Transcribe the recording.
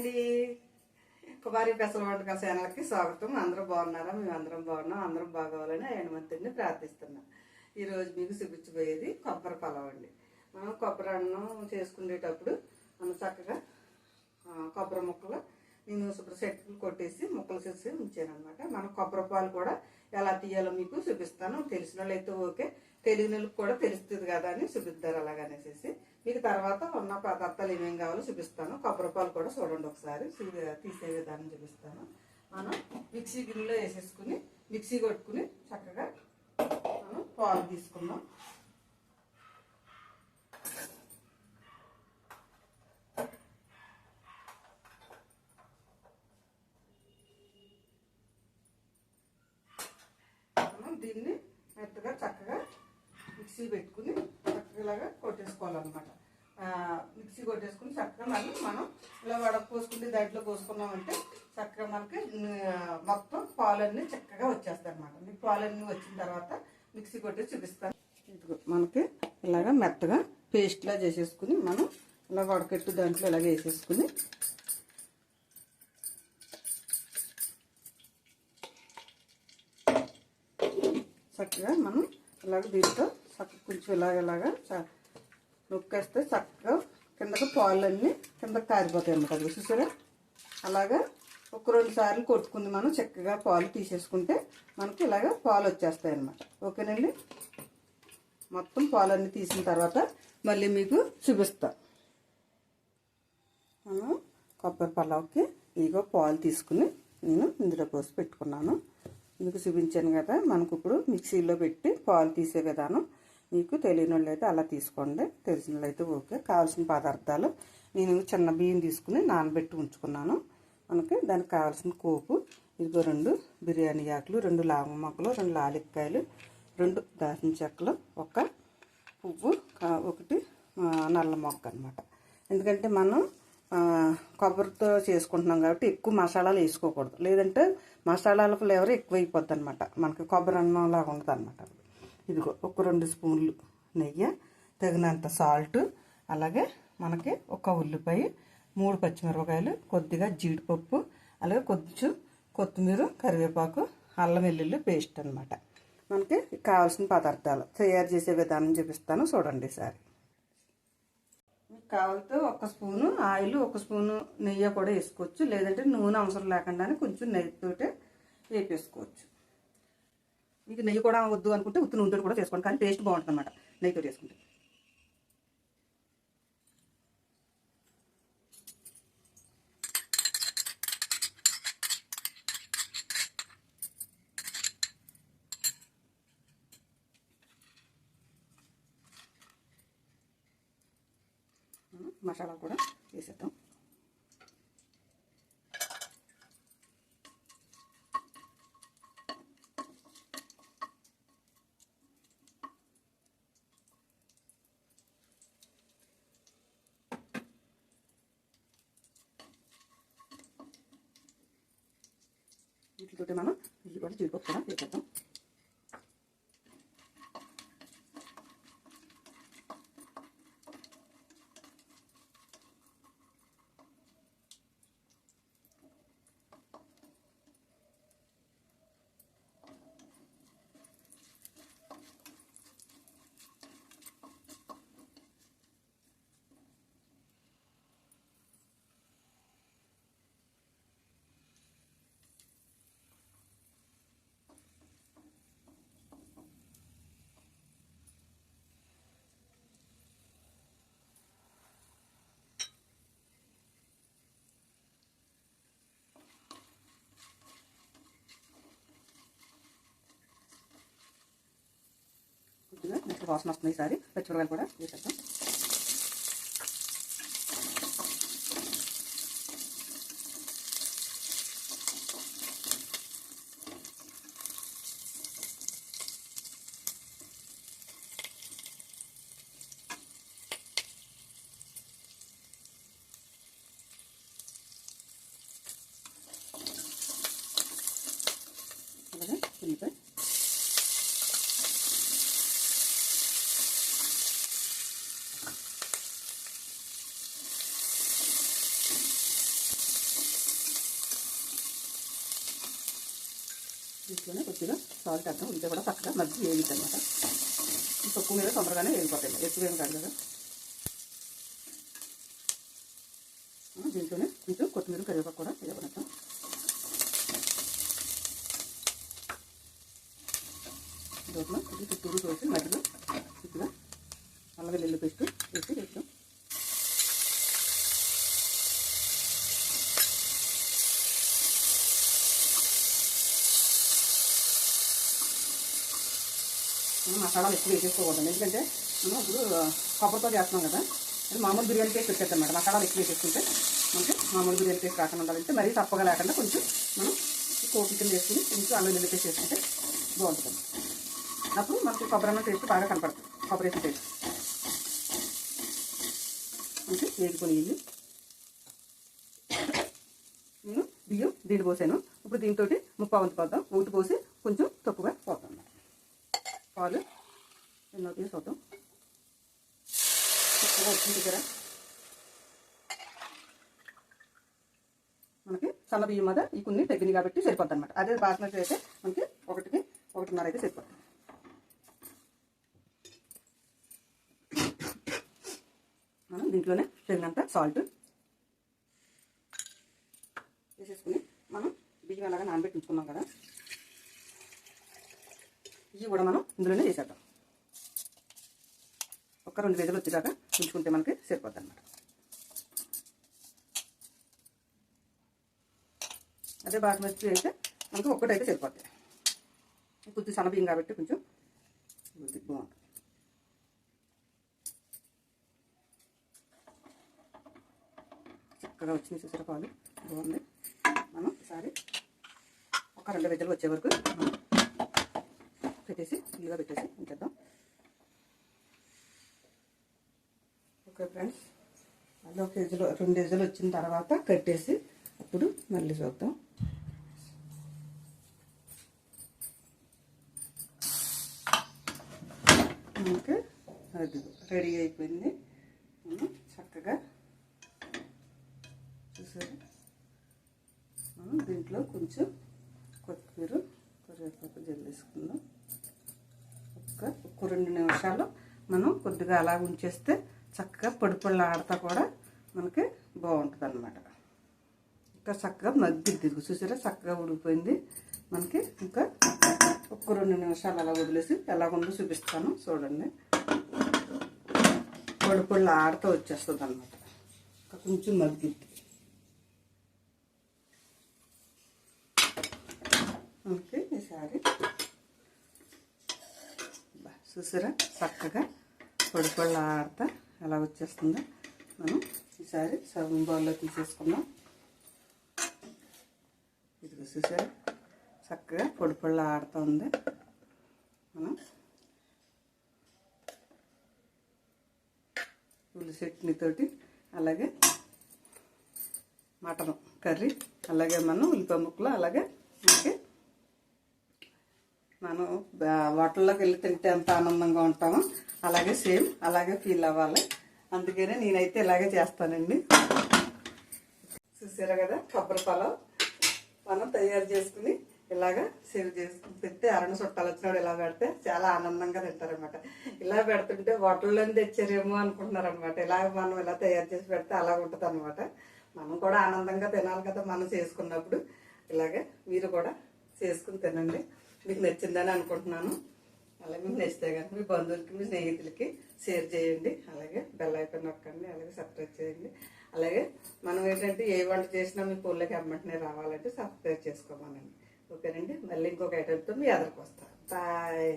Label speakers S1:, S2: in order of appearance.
S1: అండి, కుమారి పెసల వంటకాల ఛానల్కి స్వాగతం. అందరూ బాగున్నారా? మేము అందరం బాగున్నాం. అందరం బాగోవాలని హనుమంతుడిని ప్రార్థిస్తున్నాం. ఈరోజు మీకు చూపించబోయేది కొబ్బరి పలావ్ అండి. మనం కొబ్బరి అన్నం చేసుకునేటప్పుడు మనం చక్కగా కొబ్బరి ముక్కలు నేను శుభ్ర సెట్లు కొట్టేసి ముక్కలు చేసి ఉంచాను అనమాట. మనం కొబ్బరి పాలు కూడా ఎలా తీయాలో మీకు చూపిస్తాను. తెలిసిన వాళ్ళు అయితే ఓకే, తెలియని వాళ్ళకి కూడా తెలుస్తుంది కదా అని చూపిస్తారు. అలాగనేసి మీకు తర్వాత ఉన్న పదార్థాలు ఏమేమి కావాలో చూపిస్తాను. కొబ్బరి పాలు కూడా చూడండి ఒకసారి, తీసే విధానం చూపిస్తాను. మనం మిక్సీ గిన్నెలో వేసేసుకుని మిక్సీ కొట్టుకుని చక్కగా మనం పాలు తీసుకుందాం. దీన్ని మెత్తగా చక్కగా మిక్సీ పెట్టుకుని చక్కగా ఇలాగా కొట్టేసుకోవాలన్నమాట. మిక్సీ కొట్టేసుకుని చక్కగా మనం ఇలా వడపోసుకుంటే దాంట్లో పోసుకున్నామంటే చక్కగా మనకి మొత్తం పాలన్నీ చక్కగా వచ్చేస్తాయి అనమాట. మీకు పాలన్నీ వచ్చిన తర్వాత మిక్సీ కొట్టి చూపిస్తాను. మనకి ఇలాగా మెత్తగా పేస్ట్లా చేసేసుకుని మనం ఇలా వడకెట్టు దాంట్లో ఇలాగ వేసేసుకుని చక్కగా మనం ఇలాగ దీంతో చక్కగా కొంచెం ఇలాగ నొక్కేస్తే చక్కగా కిందకి పాలన్నీ కిందకి కారిపోతాయి అన్నమాట. అది చూసారా? అలాగా ఒక 2 సార్లు కొట్టుకుంది మనం చక్కగా పాలు తీసేసుకుంటే మనకి ఇలాగ పాలు వచ్చేస్తాయి అన్నమాట. ఓకేనండి. మొత్తం పాలన్నీ తీసిన తర్వాత మళ్ళీ మీకు చూపిస్తా. మనం కొబ్బరి పలావ్కి ఇగో పాలు తీసుకుని నేను ఇందులో పోసి పెట్టుకున్నాను. మీకు చూపించాను కదా. మనకు ఇప్పుడు మిక్సీలో పెట్టి పాలు తీసే విధానం మీకు తెలియని వాళ్ళు అయితే అలా తీసుకోండి, తెలిసిన వాళ్ళు అయితే ఓకే. కావాల్సిన పదార్థాలు నేను చిన్న బియ్యం తీసుకుని నానబెట్టి ఉంచుకున్నాను. మనకి దానికి కావాల్సిన కోపు ఇదిగో 2 బిర్యానీ ఆకులు, 2 లవంగ మొక్కలు, 2 లాలిక్కాయలు, 2 దాల్చిన చెక్కలు, 1 పువ్వు, 1 నల్ల మొక్క అనమాట. ఎందుకంటే మనం కొబ్బరితో చేసుకుంటున్నాం కాబట్టి ఎక్కువ మసాలాలు వేసుకోకూడదు, లేదంటే మసాలాల ఫ్లేవర్ ఎక్కువైపోద్ది అనమాట. మనకి కొబ్బరి అన్నం లాగా ఉంటుంది అనమాట. ఇదిగో 1 2 స్పూన్లు నెయ్యి, తగినంత సాల్ట్, అలాగే మనకి 1 ఉల్లిపాయ, 3 పచ్చిమిరపకాయలు, కొద్దిగా జీడిపప్పు, అలాగే కొంచెం కొత్తిమీర, కరివేపాకు, అల్లం వెల్లుల్లి పేస్ట్ అనమాట. మనకి కావాల్సిన పదార్థాలు తయారు చేసే విధానం చూపిస్తాను చూడండి సార్. మీకు కావాలితే 1 స్పూను ఆయిల్, 1 స్పూను నెయ్యి కూడా వేసుకోవచ్చు, లేదంటే నూనె అవసరం లేకుండానే కొంచెం నెయ్యితోటే వేపేసుకోవచ్చు. మీకు నెయ్యి కూడా వద్దు అనుకుంటే ఉత్తి నూనెతో కూడా చేసుకోండి, కానీ టేస్ట్ బాగుంటుంది అన్నమాట నెయ్యితో చేసుకుంటే. మసాలా కూడా వేసేద్దాం. వీటితో మనం ఇది కూడా జీడిపప్పు కూడా వేసేద్దాం. కొద్దిగా నెక్స్ట్ వాసన వస్తుంది. ఈసారి పచ్చిమిరపకాయలు కూడా వేసేద్దాం. అలాగే ఉల్లిపాయ, దీంట్లోనే కొద్దిగా సాల్ట్ వేద్దాం. ఉంటే కూడా చక్కగా మధ్య వేగిద్ది అనమాట. ఈ తక్కువ మీద తొందరగానే వేగిపోతాయి, ఎక్కువ ఏం కాదు కదా. దీంట్లోనే కొంచెం కొత్తిమీర కరివేపాకు కూడా వేయబడతాం. దీంట్లో ఇది చుట్టూరు తోసి మధ్యలో కొద్దిగా అల్లం వెల్లుల్లి పేస్ట్ వేసి వేస్తాం. మసాలాలు ఎక్కువ వేసేసుకోకూడదు, ఎందుకంటే మనం ఇప్పుడు కొబ్బరితో చేస్తున్నాం కదా. మామూలు బిర్యానీ పేస్ట్ వచ్చేది అనమాట. మసాలాలు ఎక్కువ వేసేసుకుంటే మనకి మామూలు బిర్యానీ పేస్ట్ కాకుండా ఉండాలంటే మరీ తప్పగా లేకుండా కొంచెం మనం కోపి కింద వేసుకుని కొంచెం అల్లం వెల్లుల్లి పేస్ట్ వేసుకుంటే బాగుంటుంది. అప్పుడు మనకి కొబ్బరి టేస్ట్ బాగా కనపడుతుంది. కొబ్బరి వేసిన టేస్ట్ మనకి వేసుకొని నేను బియ్యం దీన్ని పోసాను. ఇప్పుడు దీంతో ముప్పావు వంతు పోద్దాం. ఊటి పోసి కొంచెం తక్కువగా పోతాం. పాలు ఎన్నో తీసుకొద్దాం. చక్కగా వచ్చింది దగ్గర మనకి సన్న బియ్యం మీద ఈ కొన్ని తగ్గినాయి కాబట్టి సరిపోద్ది అనమాట. అదే బాస్మతి అయితే మనకి 1-1.5 అయితే సరిపోద్ది. మనం దీంట్లోనే తగినంత సాల్ట్ వేసేసుకుని మనం బియ్యం అలాగా నానబెట్టి ఉంచుకున్నాం కదా, ఇవి కూడా మనం ఇందులోనే వేసేద్దాం. 1-2 విజులు వచ్చేదాకా ఉంచుకుంటే మనకి సరిపోద్ది అనమాట. అదే బాస్మతి అయితే మనకి ఒక్కటైతే సరిపోద్ది. కొద్ది సన్న బియ్యం కాబట్టి కొంచెం బాగుంటుంది. చక్కగా వచ్చింది చూసారా, పాలు బాగుంది. మనం ఈసారి 1-2 విజులు వచ్చే వరకు పెట్టేసి ఫుల్గా పెట్టేసి ఉంచేద్దాం. ఓకే ఫ్రెండ్స్, మళ్ళీ 2 విజులు వచ్చిన తర్వాత కట్టేసి అప్పుడు మళ్ళీ చూద్దాం. ఓకే, అది రెడీ అయిపోయింది. మనం చక్కగా చూసారు. మనం దీంట్లో కొంచెం కొత్తిమీర కరివేపాకు జల్లేసుకుందాం. ఒక్క 2 నిమిషాలు మనం కొద్దిగా అలా ఉంచేస్తే చక్కగా పొడి ఆడతా కూడా మనకి బాగుంటుంది అన్నమాట. ఇంకా చక్కగా మగ్గిద్ది. చూసారా, చక్కగా ఉడికిపోయింది మనకి. ఇంకా ఒక్క 2 నిమిషాలు అలా వదిలేసి ఎలాగుందో చూపిస్తాను చూడండి. పొడి ఆడుతూ వచ్చేస్తుంది అన్నమాట. ఇంకా కొంచెం మగ్గిద్ది మనకి ఈసారి. చూసారా, చక్కగా పొడి ఆడుతా ఎలా వచ్చేస్తుందో. మనం ఈసారి సర్వింగ్ బౌల్లో తీసేసుకుందాం. ఇదిగో చూసారా, చక్కగా పొడి ఆడుతూ ఉంది. మనం ఉల్లి చట్నీతోటి, అలాగే మటన్ కర్రీ, అలాగే మనం ఉల్లిపాయ ముక్కలు, అలాగే మనకి మనం హోటల్లోకి వెళ్ళి తింటే ఎంత ఆనందంగా ఉంటామో అలాగే సేమ్ అలాగే ఫీల్ అవ్వాలి. అందుకనే నేనైతే ఇలాగే చేస్తానండి. చూసారా కదా, కొబ్బరి పలావ్ మనం తయారు చేసుకుని ఇలాగా సేవ్ చేసుకుని పెడితే ఎవరైనా చుట్టాలు వచ్చినప్పుడు ఇలా పెడితే చాలా ఆనందంగా తింటారనమాట. ఇలా పెడుతుంటే హోటల్లో తెచ్చారేమో అనుకుంటున్నారనమాట. ఇలా మనం ఇలా తయారు చేసి పెడితే అలా ఉంటుంది అనమాట. మనం కూడా ఆనందంగా తినాలి కదా మనం చేసుకున్నప్పుడు. ఇలాగే మీరు కూడా చేసుకుని తినండి. మీకు నచ్చిందని అనుకుంటున్నాను. అలాగే మీకు నచ్చితే కనుక మీ బంధువులకి, మీ స్నేహితులకి షేర్ చేయండి. అలాగే బెల్ ఐకాన్ నొక్కండి, అలాగే సబ్స్క్రైబ్ చేయండి. అలాగే మనం ఏంటంటే ఏ వంట చేసినా మీ ఫోన్లోకి వెంటనే రావాలంటే సబ్స్క్రైబ్ చేసుకోమనండి. ఓకేనండి, మళ్ళీ ఇంకొక ఐటెంతో మీ ఎదురుకు వస్తాను. బాయ్.